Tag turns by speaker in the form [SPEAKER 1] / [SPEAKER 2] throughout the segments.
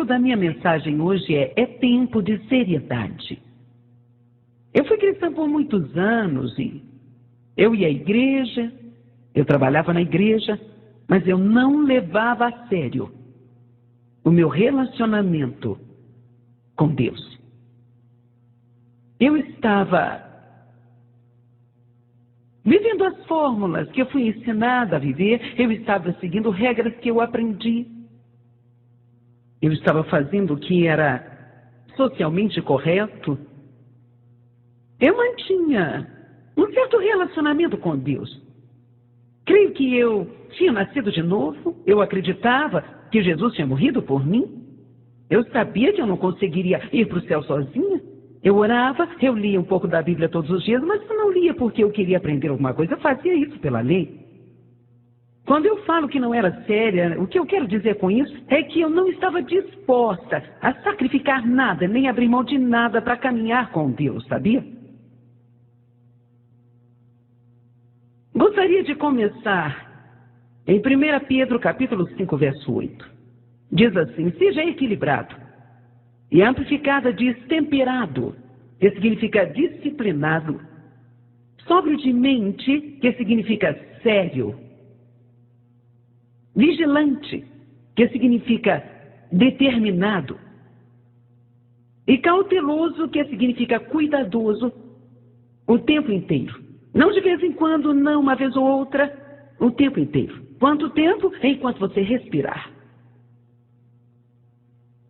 [SPEAKER 1] título da minha mensagem hoje é Tempo de Seriedade. Eu fui cristã por muitos anos e eu ia à igreja, eu trabalhava na igreja, mas eu não levava a sério o meu relacionamento com Deus. Eu estava vivendo as fórmulas que eu fui ensinada a viver, eu estava seguindo regras que eu aprendi. Eu estava fazendo o que era socialmente correto. Eu mantinha um certo relacionamento com Deus. Creio que eu tinha nascido de novo, eu acreditava que Jesus tinha morrido por mim. Eu sabia que eu não conseguiria ir para o céu sozinha. Eu orava, eu lia um pouco da Bíblia todos os dias, mas eu não lia porque eu queria aprender alguma coisa, eu fazia isso pela lei. Quando eu falo que não era séria, o que eu quero dizer com isso é que eu não estava disposta a sacrificar nada, nem abrir mão de nada para caminhar com Deus, sabia? Gostaria de começar em 1 Pedro capítulo 5, verso 8. Diz assim: seja equilibrado. E a amplificada diz temperado, que significa disciplinado. Sóbrio de mente, que significa sério. Vigilante, que significa determinado. E cauteloso, que significa cuidadoso o tempo inteiro. Não de vez em quando, não uma vez ou outra, o tempo inteiro. Quanto tempo? Enquanto você respirar.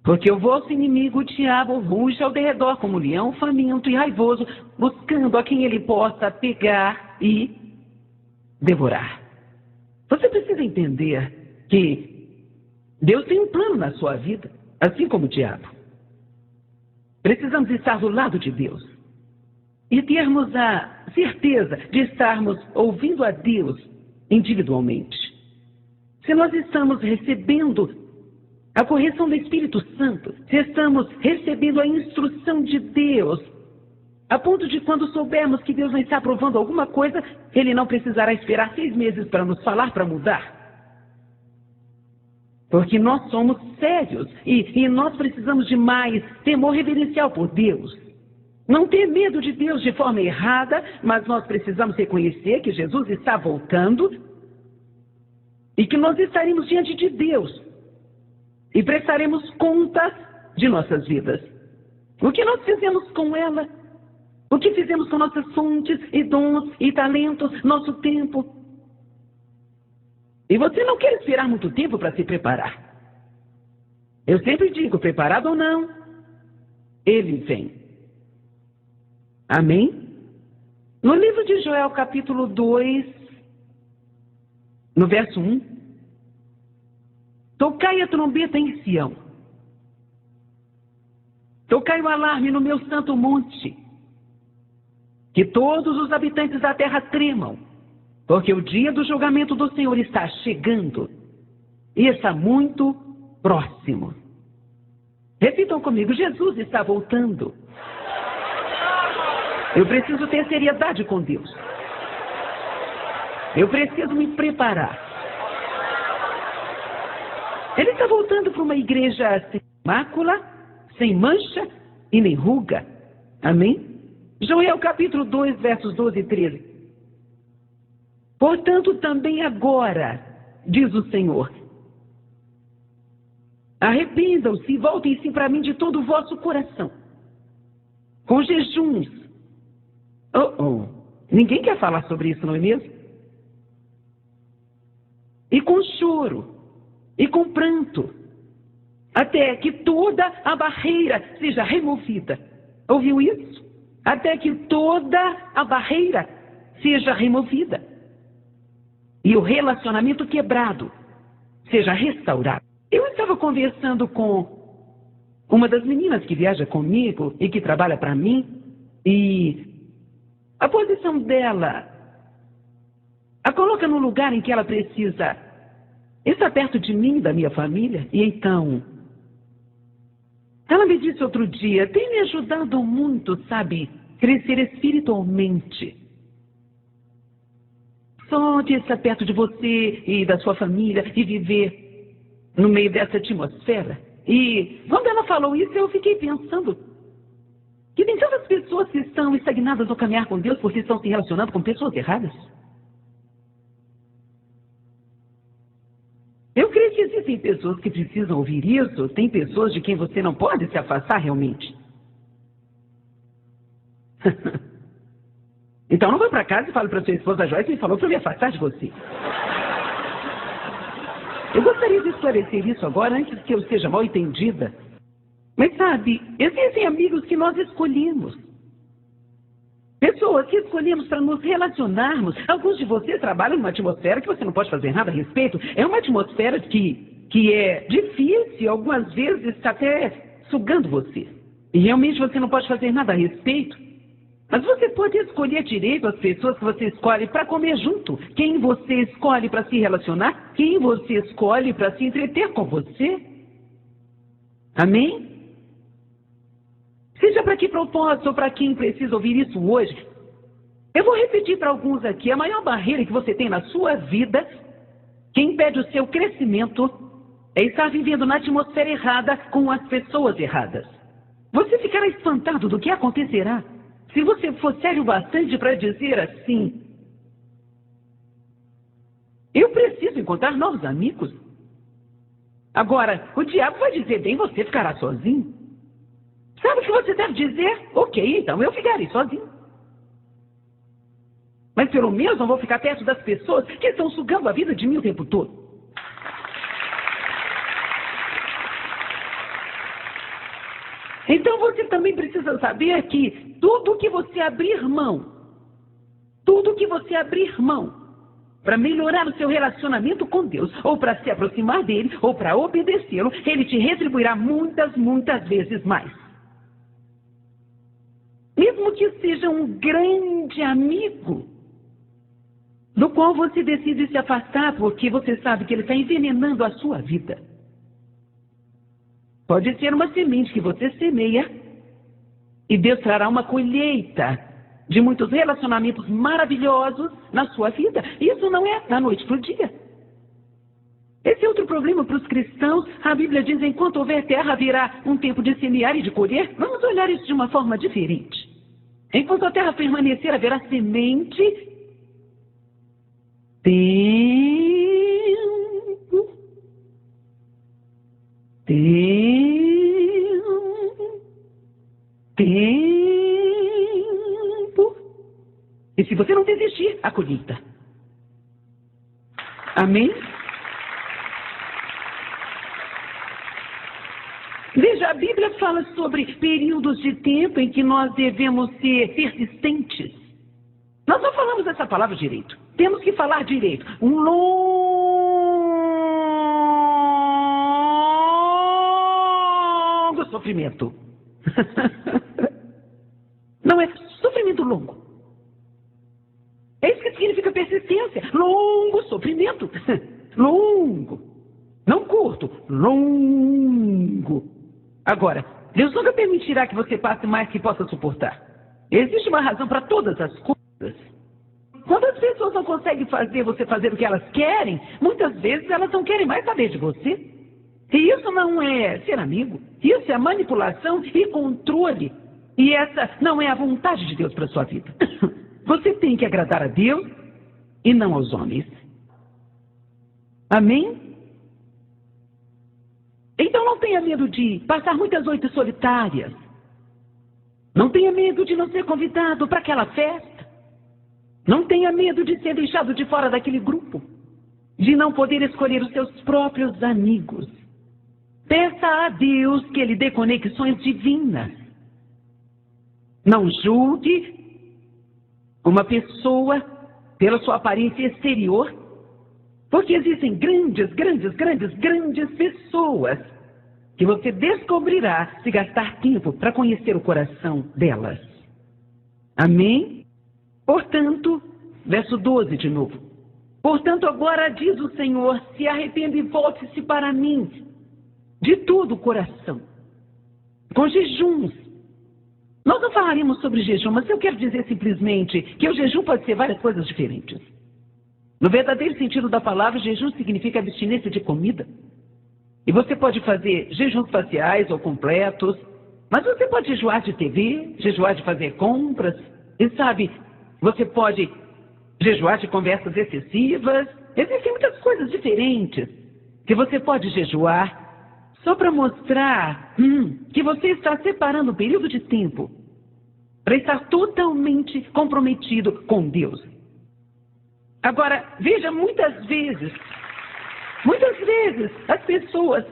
[SPEAKER 1] Porque o vosso inimigo, o diabo, ruge ao derredor como um leão faminto e raivoso, buscando a quem ele possa pegar e devorar. Você precisa entender que Deus tem um plano na sua vida, assim como o diabo. Precisamos estar do lado de Deus e termos a certeza de estarmos ouvindo a Deus individualmente. Se nós estamos recebendo a correção do Espírito Santo, se estamos recebendo a instrução de Deus, a ponto de quando soubermos que Deus não está aprovando alguma coisa, Ele não precisará esperar 6 meses para nos falar, para mudar. Porque nós somos sérios e nós precisamos de mais temor reverencial por Deus. Não ter medo de Deus de forma errada, mas nós precisamos reconhecer que Jesus está voltando e que nós estaremos diante de Deus e prestaremos contas de nossas vidas. O que nós fizemos com ela? O que fizemos com nossas fontes e dons e talentos, nosso tempo? E você não quer esperar muito tempo para se preparar. Eu sempre digo, preparado ou não, Ele vem. Amém? No livro de Joel, capítulo 2, no verso 1, tocai a trombeta em Sião. Tocai o alarme no meu santo monte. Que todos os habitantes da terra tremam, porque o dia do julgamento do Senhor está chegando e está muito próximo. Repitam comigo: Jesus está voltando. Eu preciso ter seriedade com Deus. Eu preciso me preparar. Ele está voltando para uma igreja sem mácula, sem mancha e nem ruga. Amém? Joel capítulo 2, versos 12 e 13. Portanto, também agora, diz o Senhor, arrependam-se e voltem-se para mim de todo o vosso coração. Com jejuns. Ninguém quer falar sobre isso, não é mesmo? E com choro. E com pranto, até que toda a barreira seja removida. Ouviu isso? Até que toda a barreira seja removida. E o relacionamento quebrado seja restaurado. Eu estava conversando com uma das meninas que viaja comigo e que trabalha para mim, e a posição dela a coloca no lugar em que ela precisa está perto de mim, da minha família. E então, ela me disse outro dia, tem me ajudado muito, sabe, crescer espiritualmente. Só de estar perto de você e da sua família e viver no meio dessa atmosfera. E quando ela falou isso, eu fiquei pensando que tem tantas pessoas que estão estagnadas no caminhar com Deus porque estão se relacionando com pessoas erradas. Eu creio que existem pessoas que precisam ouvir isso. Tem pessoas de quem você não pode se afastar realmente. Então não vai para casa e fale para sua esposa Joyce, me falou para eu me afastar de você. Eu gostaria de esclarecer isso agora antes que eu seja mal entendida. Mas sabe, existem amigos que nós escolhemos. Pessoas que escolhemos para nos relacionarmos. Alguns de vocês trabalham numa atmosfera que você não pode fazer nada a respeito. É uma atmosfera que é difícil, algumas vezes está até sugando você. E realmente você não pode fazer nada a respeito. Mas você pode escolher direito as pessoas que você escolhe para comer junto. Quem você escolhe para se relacionar. Quem você escolhe para se entreter com você. Amém? Seja para que propósito ou para quem precisa ouvir isso hoje, eu vou repetir para alguns aqui: a maior barreira que você tem na sua vida, que impede o seu crescimento, é estar vivendo na atmosfera errada com as pessoas erradas. Você ficará espantado do que acontecerá se você for sério bastante para dizer assim: eu preciso encontrar novos amigos. Agora, o diabo vai dizer: bem, você ficará sozinho. Sabe o que você deve dizer? Ok, então eu ficarei sozinho. Mas pelo menos não vou ficar perto das pessoas que estão sugando a vida de mim o tempo todo. Então você também precisa saber que tudo que você abrir mão para melhorar o seu relacionamento com Deus, ou para se aproximar dele, ou para obedecê-lo, ele te retribuirá muitas, muitas vezes mais. Mesmo que seja um grande amigo, do qual você decide se afastar porque você sabe que ele está envenenando a sua vida. Pode ser uma semente que você semeia e Deus trará uma colheita de muitos relacionamentos maravilhosos na sua vida. Isso não é da noite para o dia. Esse é outro problema para os cristãos. A Bíblia diz: enquanto houver terra, haverá um tempo de semear e de colher. Vamos olhar isso de uma forma diferente. Enquanto a terra permanecer, haverá semente, tempo. E se você não desistir, a colheita. Amém? Veja, a Bíblia fala sobre períodos de tempo em que nós devemos ser persistentes. Nós não falamos essa palavra direito. Temos que falar direito. Um longo sofrimento. Não é sofrimento longo. É isso que significa persistência. Longo sofrimento. Longo. Não curto. Longo. Agora, Deus nunca permitirá que você passe mais que possa suportar. Existe uma razão para todas as coisas. Quando as pessoas não conseguem fazer você fazer o que elas querem, muitas vezes elas não querem mais saber de você. E isso não é ser amigo. Isso é manipulação e controle. E essa não é a vontade de Deus para a sua vida. Você tem que agradar a Deus e não aos homens. Amém? Então não tenha medo de passar muitas noites solitárias. Não tenha medo de não ser convidado para aquela festa. Não tenha medo de ser deixado de fora daquele grupo. De não poder escolher os seus próprios amigos. Peça a Deus que Ele dê conexões divinas. Não julgue uma pessoa pela sua aparência exterior. Porque existem grandes pessoas que você descobrirá se gastar tempo para conhecer o coração delas. Amém? Portanto, verso 12 de novo. Portanto, agora diz o Senhor: se arrependa e volte-se para mim de todo o coração, com jejuns. Nós não falaremos sobre jejum, mas eu quero dizer simplesmente que o jejum pode ser várias coisas diferentes. No verdadeiro sentido da palavra, jejum significa abstinência de comida. E você pode fazer jejuns parciais ou completos, mas você pode jejuar de TV, jejuar de fazer compras, e sabe, você pode jejuar de conversas excessivas. Existem muitas coisas diferentes que você pode jejuar só para mostrar que você está separando um período de tempo para estar totalmente comprometido com Deus. Agora, veja, muitas vezes, as pessoas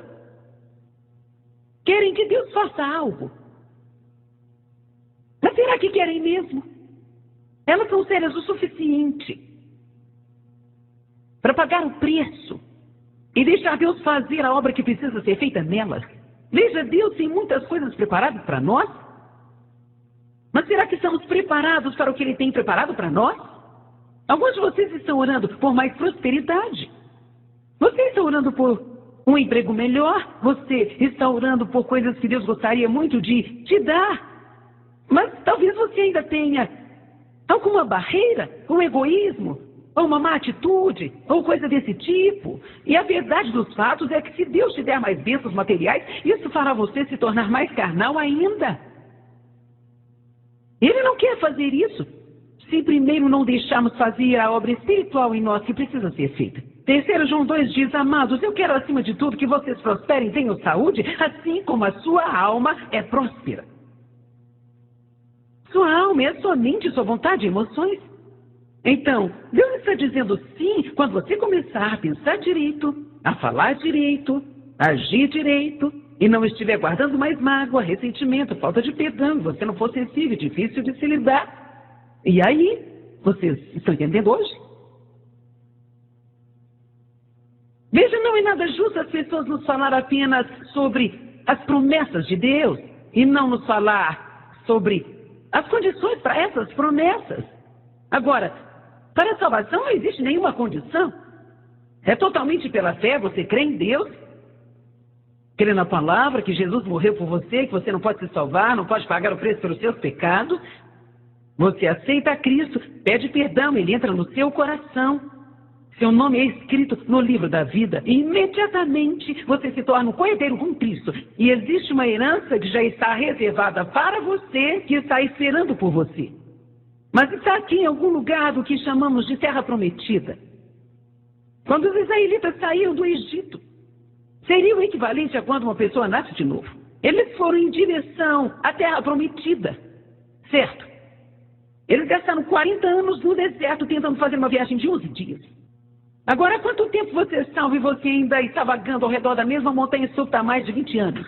[SPEAKER 1] querem que Deus faça algo. Mas será que querem mesmo? Elas são sérias o suficiente para pagar o preço e deixar Deus fazer a obra que precisa ser feita nelas. Veja, Deus tem muitas coisas preparadas para nós. Mas será que estamos preparados para o que Ele tem preparado para nós? Alguns de vocês estão orando por mais prosperidade. Você está orando por um emprego melhor. Você está orando por coisas que Deus gostaria muito de te dar. Mas talvez você ainda tenha alguma barreira, um egoísmo, ou uma má atitude, ou coisa desse tipo. E a verdade dos fatos é que se Deus te der mais bênçãos materiais, isso fará você se tornar mais carnal ainda. Ele não quer fazer isso se primeiro não deixarmos fazer a obra espiritual em nós que precisa ser feita. 3 João 2 diz: amados, eu quero acima de tudo que vocês prosperem e tenham saúde, assim como a sua alma é próspera. Sua alma é sua mente, sua vontade e emoções. Então, Deus está dizendo sim quando você começar a pensar direito, a falar direito, a agir direito, e não estiver guardando mais mágoa, ressentimento, falta de perdão, você não for sensível, difícil de se lidar. E aí, vocês estão entendendo hoje? Veja, não é nada justo as pessoas nos falar apenas sobre as promessas de Deus e não nos falar sobre as condições para essas promessas. Agora, para a salvação não existe nenhuma condição. É totalmente pela fé, você crê em Deus, crê na palavra, que Jesus morreu por você, que você não pode se salvar, não pode pagar o preço pelos seus pecados. Você aceita Cristo, pede perdão, Ele entra no seu coração. Seu nome é escrito no livro da vida e imediatamente você se torna um coerdeiro com Cristo. E existe uma herança que já está reservada para você, que está esperando por você. Mas está aqui em algum lugar do que chamamos de terra prometida. Quando os israelitas saíram do Egito, seria o equivalente a quando uma pessoa nasce de novo. Eles foram em direção à terra prometida, certo? Eles gastaram 40 anos no deserto tentando fazer uma viagem de 11 dias. Agora, há quanto tempo você está e você ainda está vagando ao redor da mesma montanha súbita há mais de 20 anos?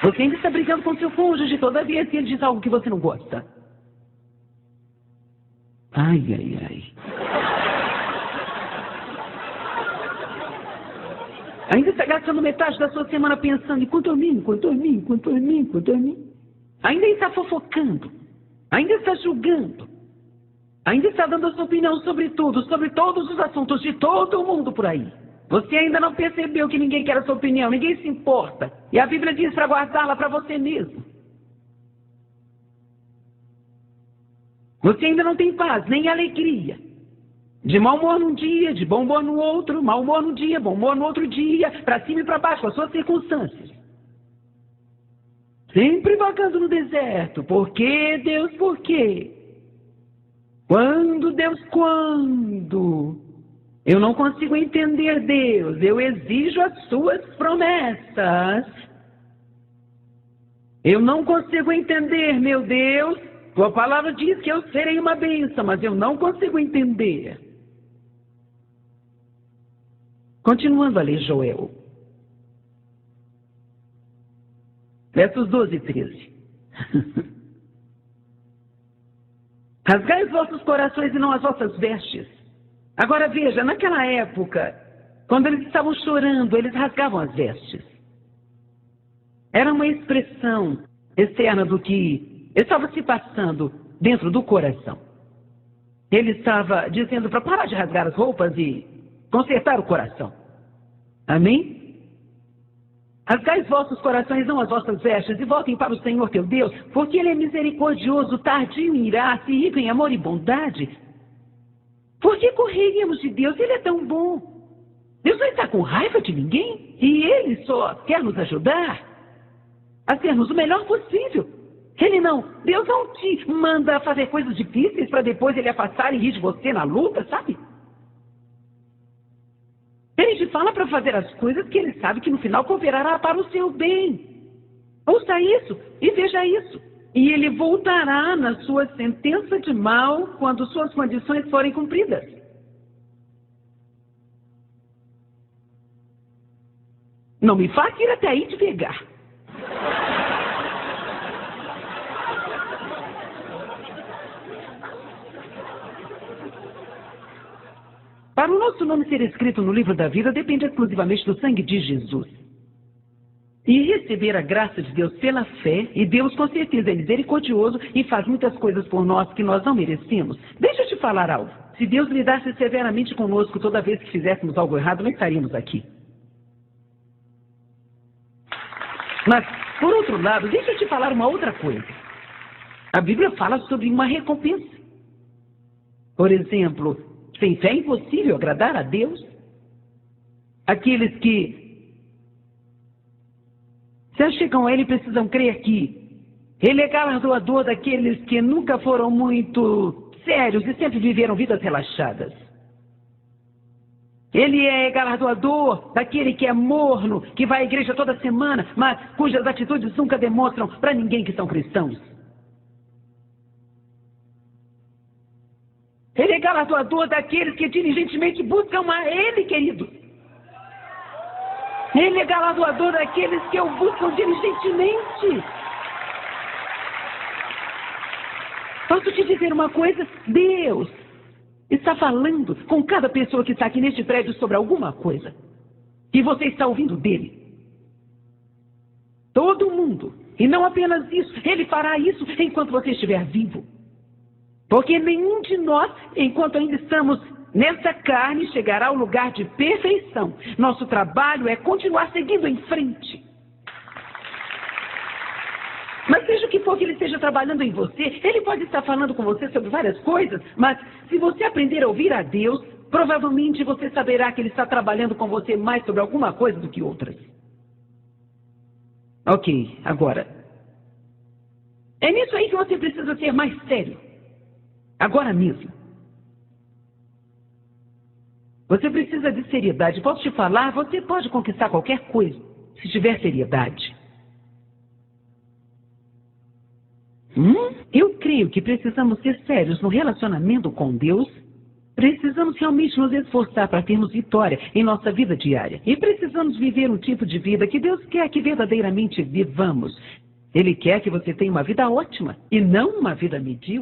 [SPEAKER 1] Você ainda está brigando com seu cônjuge toda vez que ele diz algo que você não gosta. Ai, ai, ai. Ainda está gastando metade da sua semana pensando em quanto a mim. Ainda está fofocando. Ainda está julgando. Ainda está dando a sua opinião sobre tudo, sobre todos os assuntos de todo mundo por aí. Você ainda não percebeu que ninguém quer a sua opinião, ninguém se importa. E a Bíblia diz para guardá-la para você mesmo. Você ainda não tem paz, nem alegria. De mau humor num dia, de bom humor no outro, mau humor num dia, bom humor no outro dia, para cima e para baixo, com as suas circunstâncias. Sempre vagando no deserto. Por quê, Deus, por quê? Quando, Deus, quando? Eu não consigo entender, Deus. Eu exijo as suas promessas. Eu não consigo entender, meu Deus. Tua palavra diz que eu serei uma bênção, mas eu não consigo entender. Continuando a ler Joel. Versos 12 e 13. Rasgai os vossos corações e não as vossas vestes. Agora veja, naquela época, quando eles estavam chorando, eles rasgavam as vestes. Era uma expressão externa do que estava se passando dentro do coração. Ele estava dizendo para parar de rasgar as roupas e consertar o coração. Amém? Rasgai os vossos corações, não as vossas vestes, e voltem para o Senhor teu Deus, porque Ele é misericordioso, tardio em irar-se, rico em amor e bondade. Por que correríamos de Deus? Ele é tão bom. Deus não está com raiva de ninguém. E Ele só quer nos ajudar a sermos o melhor possível. Deus não te manda fazer coisas difíceis para depois Ele afastar e rir de você na luta, sabe? Ele te fala para fazer as coisas que Ele sabe que no final cooperará para o seu bem. Ouça isso e veja isso. E Ele voltará na sua sentença de mal quando suas condições forem cumpridas. Não me faça ir até aí devagar. Para o nosso nome ser escrito no livro da vida, depende exclusivamente do sangue de Jesus. E receber a graça de Deus pela fé, e Deus com certeza é misericordioso e faz muitas coisas por nós que nós não merecemos. Deixa eu te falar algo. Se Deus lidasse severamente conosco toda vez que fizéssemos algo errado, não estaríamos aqui. Mas, por outro lado, deixa eu te falar uma outra coisa. A Bíblia fala sobre uma recompensa. Por exemplo, sem fé é impossível agradar a Deus. Aqueles que se achegam a Ele precisam crer que Ele é galardoador daqueles que nunca foram muito sérios e sempre viveram vidas relaxadas. Ele é galardoador daquele que é morno, que vai à igreja toda semana, mas cujas atitudes nunca demonstram para ninguém que são cristãos. Ele é galardoador daqueles que diligentemente buscam a Ele, querido. Ele é galardoador daqueles que o buscam diligentemente. Posso te dizer uma coisa? Deus está falando com cada pessoa que está aqui neste prédio sobre alguma coisa. E você está ouvindo dele. Todo mundo. E não apenas isso. Ele fará isso enquanto você estiver vivo. Porque nenhum de nós, enquanto ainda estamos nessa carne, chegará ao lugar de perfeição. Nosso trabalho é continuar seguindo em frente. Mas seja o que for que Ele esteja trabalhando em você, Ele pode estar falando com você sobre várias coisas, mas se você aprender a ouvir a Deus, provavelmente você saberá que Ele está trabalhando com você mais sobre alguma coisa do que outras. Ok, agora. É nisso aí que você precisa ser mais sério. Agora mesmo. Você precisa de seriedade. Posso te falar, você pode conquistar qualquer coisa se tiver seriedade. Eu creio que precisamos ser sérios no relacionamento com Deus. Precisamos realmente nos esforçar para termos vitória em nossa vida diária. E precisamos viver um tipo de vida que Deus quer que verdadeiramente vivamos. Ele quer que você tenha uma vida ótima e não uma vida medíocre.